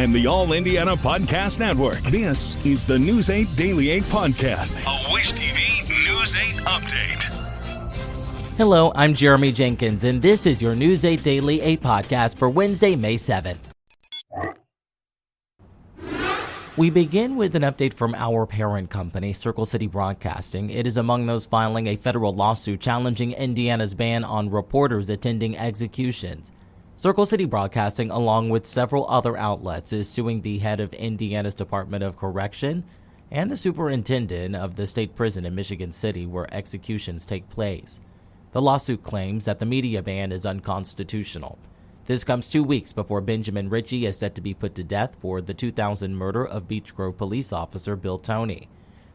and the All Indiana Podcast Network. This is the News 8 Daily 8 Podcast, a Wish TV News 8 update. Hello, I'm Jeremy Jenkins, and this is your News 8 Daily 8 Podcast for Wednesday, May 7th. We begin with an update from our parent company, Circle City Broadcasting. It is among those filing a federal lawsuit challenging Indiana's ban on reporters attending executions. Circle City Broadcasting, along with several other outlets, is suing the head of Indiana's Department of Correction and the superintendent of the state prison in Michigan City, where executions take place. The lawsuit claims that the media ban is unconstitutional. This comes 2 weeks before Benjamin Ritchie is set to be put to death for the 2000 murder of Beech Grove police officer Bill Toney.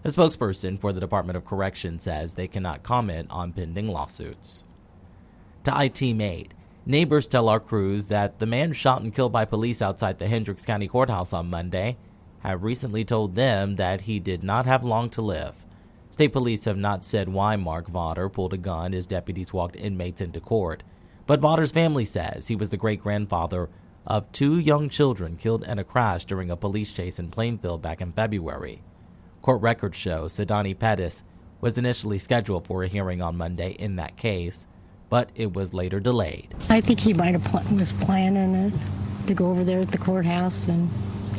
A spokesperson for the Department of Correction says they cannot comment on pending lawsuits. To IT Made, neighbors tell our crews that the man shot and killed by police outside the Hendricks County Courthouse on Monday have recently told them that he did not have long to live. State police have not said why Mark Vaughter pulled a gun as deputies walked inmates into court. But Vaughter's family says he was the great-grandfather of 2 young children killed in a crash during a police chase in Plainfield back in February. Court records show Sidani Pettis was initially scheduled for a hearing on Monday in that case, but it was later delayed. I think he might have was planning it to go over there at the courthouse and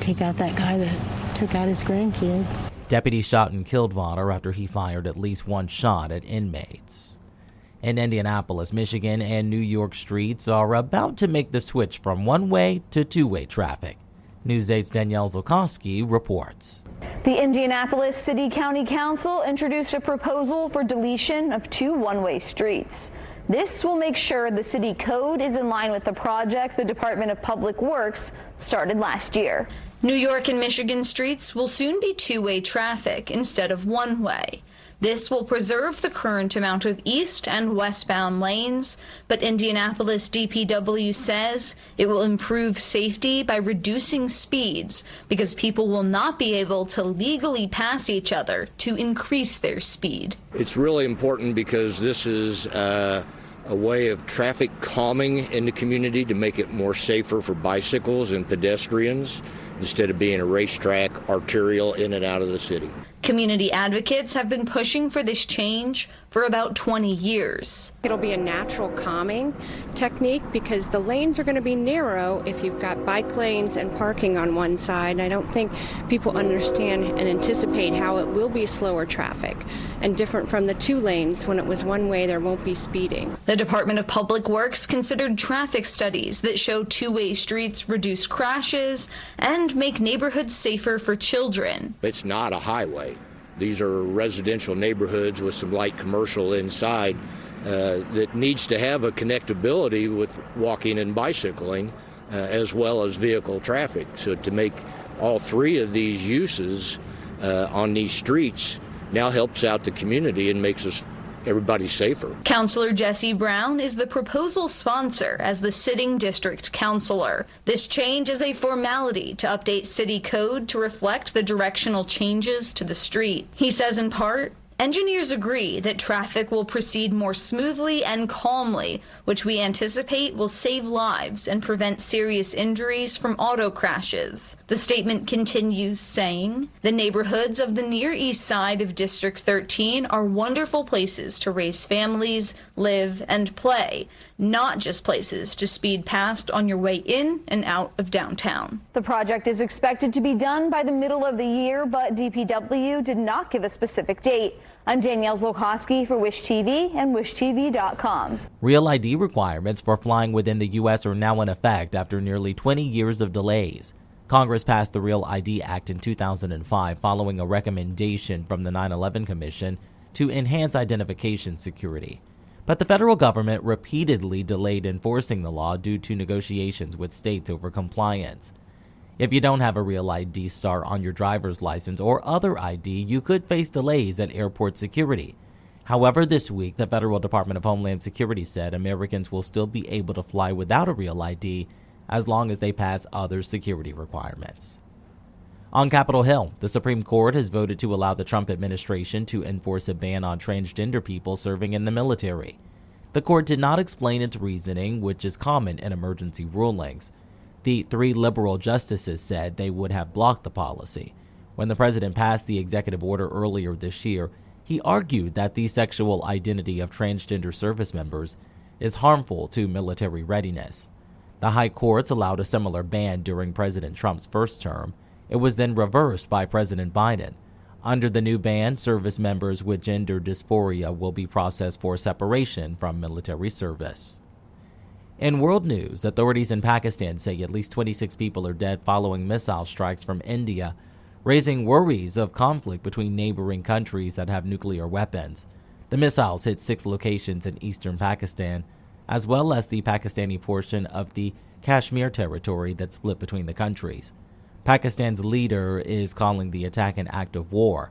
take out that guy that took out his grandkids. Deputies shot and killed Vaughter after he fired at least one shot at inmates. In Indianapolis, Michigan, and New York streets are about to make the switch from one-way to two-way traffic. News 8's Danielle Zulkowski reports. The Indianapolis City County Council introduced a proposal for deletion of 2 one-way streets. This will make sure the city code is in line with the project the Department of Public Works started last year. New York and Michigan streets will soon be two-way traffic instead of one-way. This will preserve the current amount of east and westbound lanes, but Indianapolis DPW says it will improve safety by reducing speeds because people will not be able to legally pass each other to increase their speed. It's really important because this is a way of traffic calming in the community to make it more safer for bicycles and pedestrians instead of being a racetrack arterial in and out of the city. Community advocates have been pushing for this change for about 20 years. It'll be a natural calming technique because the lanes are going to be narrow if you've got bike lanes and parking on one side. I don't think people understand and anticipate how it will be slower traffic and different from the 2 lanes. When it was one way, there won't be speeding. The Department of Public Works considered traffic studies that show two-way streets reduce crashes and make neighborhoods safer for children. It's not a highway. These are residential neighborhoods with some light commercial inside that needs to have a connectability with walking and bicycling as well as vehicle traffic. So to make all 3 of these uses on these streets now helps out the community and makes everybody safer. Councilor Jesse Brown is the proposal sponsor as the sitting district councilor. This change is a formality to update city code to reflect the directional changes to the street. He says in part, engineers agree that traffic will proceed more smoothly and calmly, which we anticipate will save lives and prevent serious injuries from auto crashes. The statement continues saying, the neighborhoods of the Near East Side of District 13 are wonderful places to raise families, live, and play, not just places to speed past on your way in and out of downtown. The project is expected to be done by the middle of the year, but DPW did not give a specific date. I'm Danielle Zulkowski for Wish TV and WishTV.com. Real ID requirements for flying within the U.S. are now in effect after nearly 20 years of delays. Congress passed the Real ID Act in 2005 following a recommendation from the 9/11 Commission to enhance identification security. But the federal government repeatedly delayed enforcing the law due to negotiations with states over compliance. If you don't have a Real ID star on your driver's license or other ID, you could face delays at airport security. However, this week, the Federal Department of Homeland Security said Americans will still be able to fly without a Real ID as long as they pass other security requirements. On Capitol Hill, the Supreme Court has voted to allow the Trump administration to enforce a ban on transgender people serving in the military. The court did not explain its reasoning, which is common in emergency rulings. The 3 liberal justices said they would have blocked the policy. When the president passed the executive order earlier this year, he argued that the sexual identity of transgender service members is harmful to military readiness. The high courts allowed a similar ban during President Trump's first term. It was then reversed by President Biden. Under the new ban, service members with gender dysphoria will be processed for separation from military service. In world news, authorities in Pakistan say at least 26 people are dead following missile strikes from India, raising worries of conflict between neighboring countries that have nuclear weapons. The missiles hit 6 locations in eastern Pakistan, as well as the Pakistani portion of the Kashmir territory that's split between the countries. Pakistan's leader is calling the attack an act of war.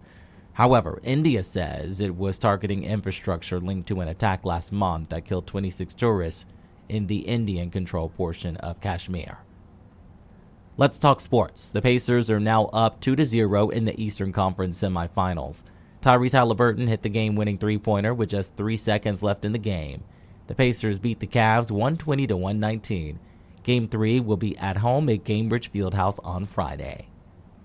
However, India says it was targeting infrastructure linked to an attack last month that killed 26 tourists in the Indian-controlled portion of Kashmir. Let's talk sports. The Pacers are now up 2-0 in the Eastern Conference semifinals. Tyrese Haliburton hit the game-winning three-pointer with just 3 seconds left in the game. The Pacers beat the Cavs 120-119. Game 3 will be at home at Gainbridge Fieldhouse on Friday.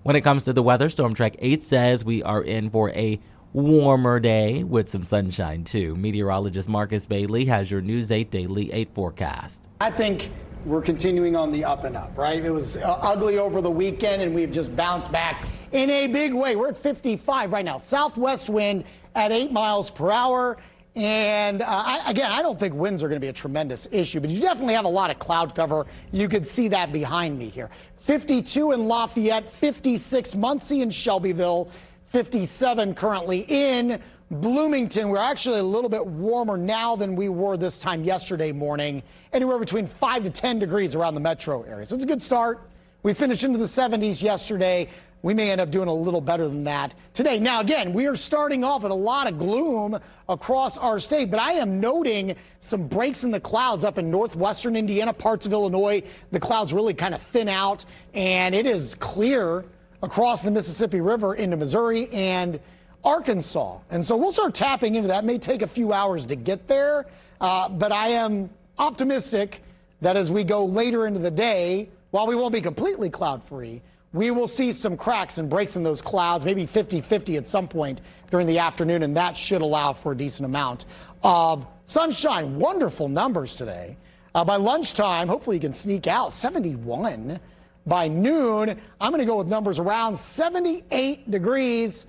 When it comes to the weather, Storm Track 8 says we are in for a warmer day with some sunshine too. Meteorologist Marcus Bailey has your News 8 Daily 8 forecast. I think we're continuing on the up and up, right? It was ugly over the weekend, and we've just bounced back in a big way. We're at 55 right now. Southwest wind at 8 miles per hour. And I don't think winds are going to be a tremendous issue, but you definitely have a lot of cloud cover. You could see that behind me here. 52 in Lafayette, 56 Muncie and Shelbyville, 57 currently in Bloomington. We're actually a little bit warmer now than we were this time yesterday morning, anywhere between 5 to 10 degrees around the metro area. So it's a good start. We finished into the 70s yesterday. We may end up doing a little better than that today. Now, again, we are starting off with a lot of gloom across our state, but I am noting some breaks in the clouds up in northwestern Indiana, parts of Illinois. The clouds really kind of thin out, and it is clear across the Mississippi River into Missouri and Arkansas. And so we'll start tapping into that. It may take a few hours to get there, but I am optimistic that as we go later into the day, while we won't be completely cloud-free, we will see some cracks and breaks in those clouds, maybe 50-50 at some point during the afternoon, and that should allow for a decent amount of sunshine. Wonderful numbers today. By lunchtime, hopefully you can sneak out 71. By noon, I'm going to go with numbers around 78 degrees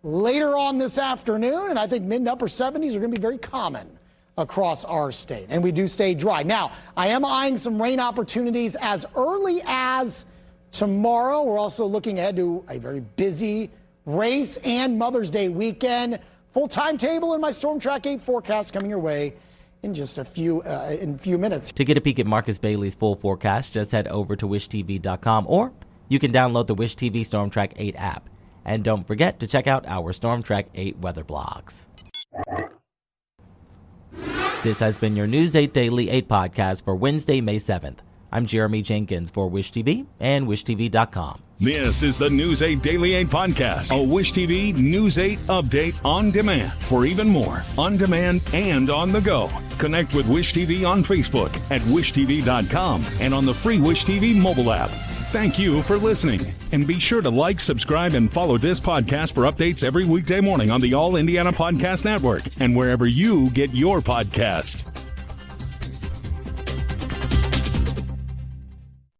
later on this afternoon, and I think mid and upper 70s are going to be very common across our state, and we do stay dry. Now, I am eyeing some rain opportunities as early as tomorrow. We're also looking ahead to a very busy race and Mother's Day weekend. Full timetable in my Storm Track 8 forecast coming your way in just a few minutes. To get a peek at Marcus Bailey's full forecast, just head over to wishtv.com, or you can download the Wish TV Storm Track 8 app. And don't forget to check out our Storm Track 8 weather blogs. This has been your News 8 Daily 8 podcast for Wednesday, May 7th. I'm Jeremy Jenkins for Wish TV and wishtv.com. This is the News 8 Daily 8 podcast, a Wish TV News 8 update on demand. For even more, on demand and on the go, connect with Wish TV on Facebook at wishtv.com and on the free Wish TV mobile app. Thank you for listening, and be sure to like, subscribe, and follow this podcast for updates every weekday morning on the All Indiana Podcast Network and wherever you get your podcast.